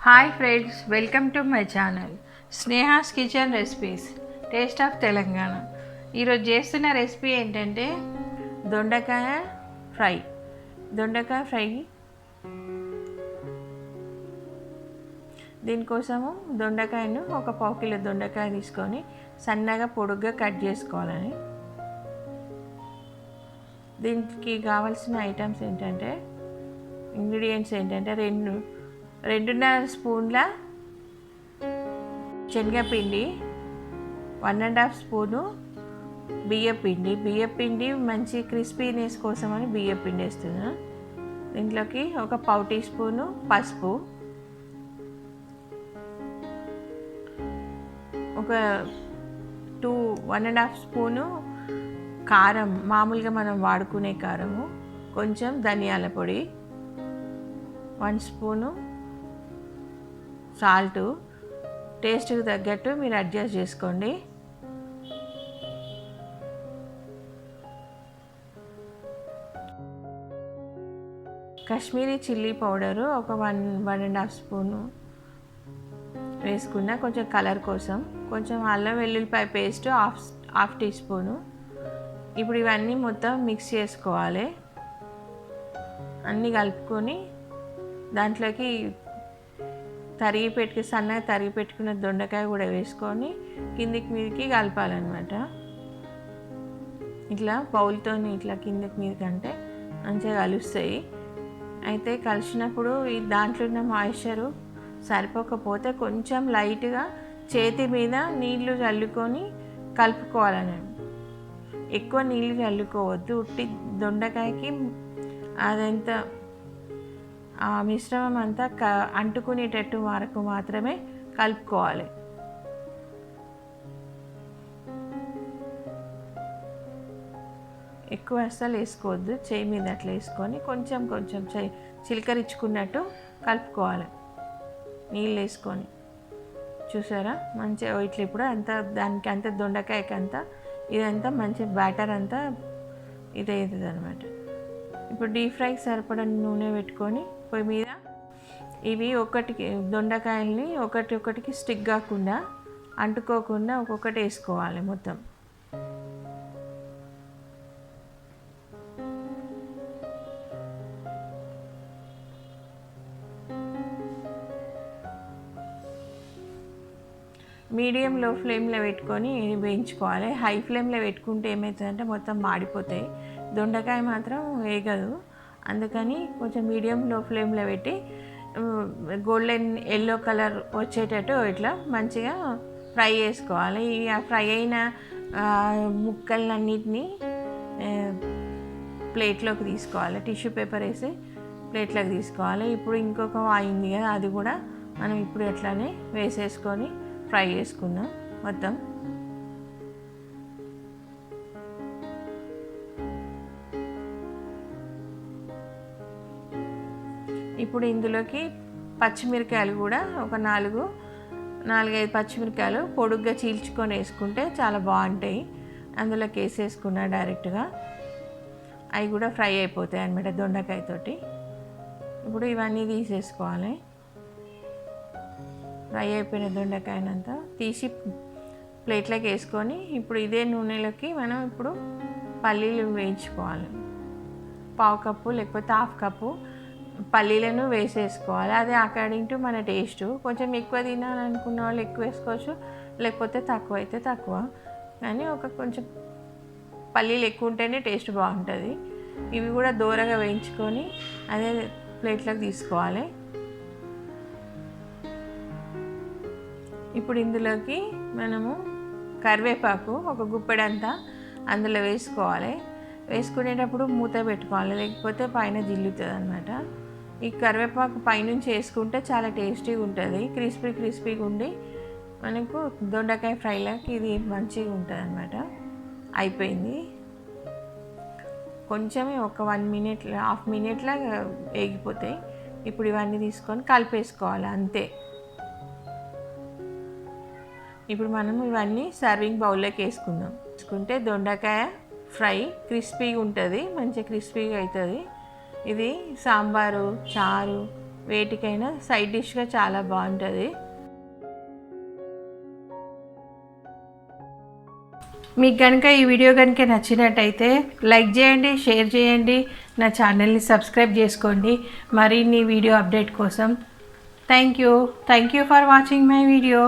Hi friends, welcome to my channel Sneha's kitchen recipes taste of Telangana. ఈరోజు చేస్తున్న recipe ఏంటంటే దొండకాయ ఫ్రై. దీనికోసము దొండకాయను ఒక పావు కిలో దొండకాయ తీసుకొని సన్నగా పొడుగ్గా కట్ చేసుకోవాలని. దీనికి కావాల్సిన ఐటమ్స్ ఏంటంటే ఇంగ్రీడియంట్స్ ఏంటంటే 2.5 స్పూన్ల శనగపిండి, 1.5 స్పూను బియ్యపిండి మంచి క్రిస్పీనెస్ కోసమని బియ్యపిండి వేస్తున్నాను. దీంట్లోకి ఒక పావు టీ స్పూను పసుపు, ఒక 1.5 స్పూను కారం, మామూలుగా మనం వాడుకునే కారము, కొంచెం ధనియాల పొడి, 1 స్పూను సాల్టు, టేస్ట్కి తగ్గట్టు మీరు అడ్జస్ట్ చేసుకోండి. కాశ్మీరీ చిల్లీ పౌడరు ఒక 1.5 స్పూను వేసుకున్న కొంచెం కలర్ కోసం. కొంచెం అల్లం వెల్లుల్లిపాయ పేస్ట్ హాఫ్ టీ స్పూను. ఇప్పుడు ఇవన్నీ మొత్తం మిక్స్ చేసుకోవాలి. అన్నీ కలుపుకొని దాంట్లోకి సన్నగా తరిగి పెట్టుకున్న దొండకాయ కూడా వేసుకొని కిందికి మీదకి కలపాలన్నమాట. ఇట్లా బౌల్తో ఇట్లా కిందికి మీదకి అంటే మంచిగా కలుస్తాయి. అయితే కలిసినప్పుడు ఈ దాంట్లో ఉన్న మాయిశ్చరు సరిపోకపోతే కొంచెం లైట్గా చేతి మీద నీళ్లు చల్లుకొని కలుపుకోవాలని. ఎక్కువ నీళ్ళు చల్లుకోవద్దు. ఉట్టి దొండకాయకి అదంతా ఆ మిశ్రమం అంతా అంటుకునేటట్టు వరకు మాత్రమే కలుపుకోవాలి. ఎక్కువ అస్సలు వేసుకోవద్దు. చేయి మీద అట్లా వేసుకొని కొంచెం చిలకరించుకున్నట్టు కలుపుకోవాలి నీళ్ళు వేసుకొని. చూసారా మంచిగా ఇట్లా ఇప్పుడు దానికి అంతా దొండకాయకి అంతా ఇదంతా మంచి బ్యాటర్ అంతా ఇదవుతుంది అనమాట. ఇప్పుడు డీప్ ఫ్రైకి సరిపడా నూనె పెట్టుకొని పొయ్యి మీద ఇవి దొండకాయల్ని ఒకటికి స్టిక్ కాకుండా అంటుకోకుండా ఒక్కొక్కటి వేసుకోవాలి మొత్తం. మీడియం లో ఫ్లేమ్లో పెట్టుకొని వేయించుకోవాలి. హై ఫ్లేమ్లో పెట్టుకుంటే ఏమవుతుందంటే మొత్తం మాడిపోతాయి, దొండకాయ మాత్రం వేగదు. అందుకని కొంచెం లో ఫ్లేమ్లో పెట్టి గోల్డెన్ ఎల్లో కలర్ వచ్చేటట్టు ఇట్లా మంచిగా ఫ్రై చేసుకోవాలి. ఆ ఫ్రై అయిన ముక్కలన్నిటినీ ప్లేట్లోకి తీసుకోవాలి. టిష్యూ పేపర్ వేసి ప్లేట్లోకి తీసుకోవాలి. ఇప్పుడు ఇంకొక అయింది కదా, అది కూడా మనం ఇప్పుడు అట్లానే వేసేసుకొని ఫ్రై చేసుకుందాం మొత్తం. ఇప్పుడు ఇందులోకి పచ్చిమిరకాయలు కూడా ఒక 4-5 పచ్చిమిరకాయలు పొడుగ్గా చీల్చుకొని వేసుకుంటే చాలా బాగుంటాయి. అందులోకి వేసేసుకున్నా డైరెక్ట్గా అవి కూడా ఫ్రై అయిపోతాయి అన్నమాట దొండకాయతోటి. ఇప్పుడు ఇవన్నీ తీసేసుకోవాలి. ఫ్రై అయిపోయిన దొండకాయనంతా తీసి ప్లేట్లోకి వేసుకొని ఇప్పుడు ఇదే నూనెలోకి మనం ఇప్పుడు పల్లీలు వేయించుకోవాలి. పావు కప్పు లేకపోతే హాఫ్ కప్పు పల్లీలను వేసేసుకోవాలి. అది అకార్డింగ్ టు మన టేస్ట్. కొంచెం ఎక్కువ తినాలనుకున్న వాళ్ళు ఎక్కువ వేసుకోవచ్చు, లేకపోతే తక్కువ అయితే తక్కువ. కానీ కొంచెం పల్లీలు ఎక్కువ ఉంటేనే టేస్ట్ బాగుంటుంది. ఇవి కూడా దూరగా వేయించుకొని అదే ప్లేట్లోకి తీసుకోవాలి. ఇప్పుడు ఇందులోకి మనము కరివేపాకు ఒక గుప్పెడంతా అందులో వేసుకోవాలి. వేసుకునేటప్పుడు మూత పెట్టుకోవాలి, లేకపోతే పైన జిల్లుతుంది అన్నమాట. ఈ కరివేపాకు పైనుంచి వేసుకుంటే చాలా టేస్టీగా ఉంటుంది, క్రిస్పీగా ఉండి మనకు దొండకాయ ఫ్రైలోకి ఇది మంచిగా ఉంటుంది అన్నమాట. అయిపోయింది. కొంచెమే ఒక 1 మినిట్ హాఫ్ మినిట్లో వేగిపోతాయి. ఇప్పుడు ఇవన్నీ తీసుకొని కలిపేసుకోవాలి అంతే. ఇప్పుడు మనం ఇవన్నీ సర్వింగ్ బౌల్లోకి వేసుకుంటే దొండకాయ ఫ్రై క్రిస్పీగా ఉంటుంది, మంచిగా క్రిస్పీగా అవుతుంది. ఇది సాంబారు, చారు, వేటికైనా సైడ్ డిష్గా చాలా బాగుంటుంది. మీకు కనుక ఈ వీడియో కనుక నచ్చినట్టయితే లైక్ చేయండి, షేర్ చేయండి, నా ఛానల్ని సబ్స్క్రైబ్ చేసుకోండి మరిన్ని వీడియో అప్డేట్ కోసం. Thank you for watching my video.